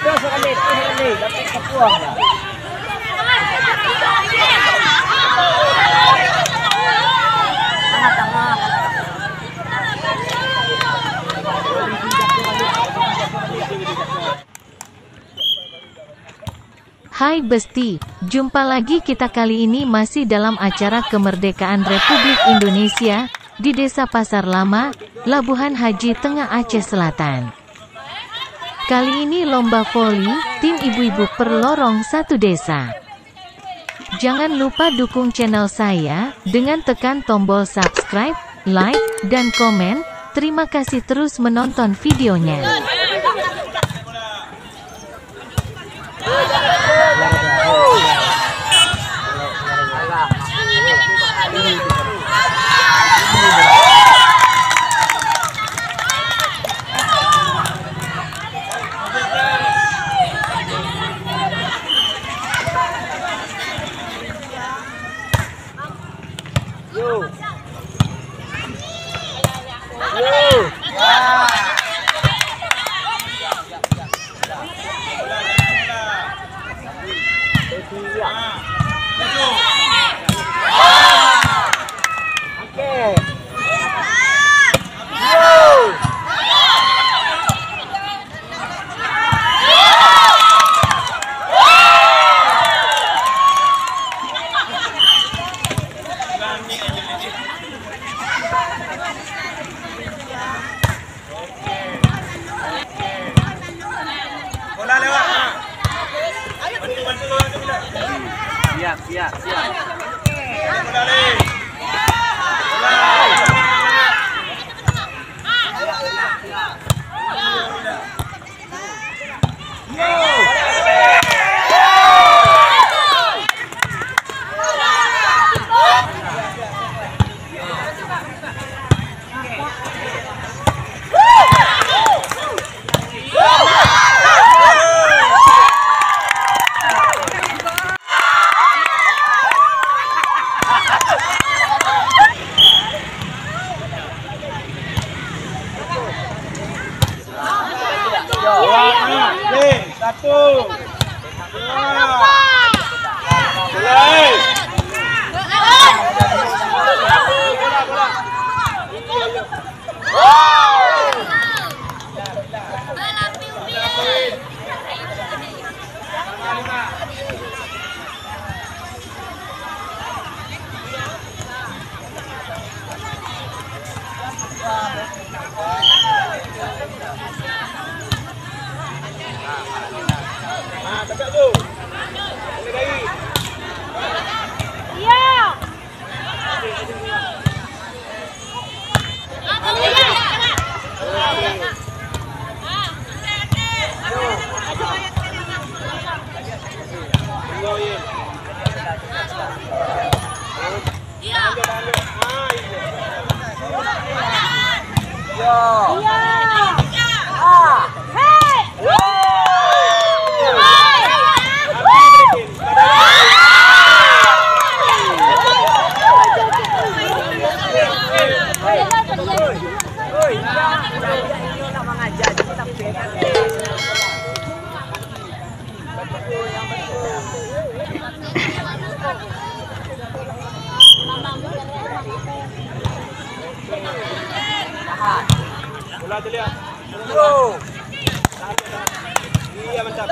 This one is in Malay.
Terus sekali, dapat kepuang lah. Hai Besti, jumpa lagi kita kali ini masih dalam acara kemerdekaan Republik Indonesia di Desa Pasar Lama, Labuhan Haji Tengah Aceh Selatan. Kali ini lomba voli, tim ibu-ibu perlorong satu desa. Jangan lupa dukung channel saya dengan tekan tombol subscribe, like, dan komen. Terima kasih terus menonton videonya. Siap. Satu. Tegak tu. Iya. Bola terlihat. Iya mantap.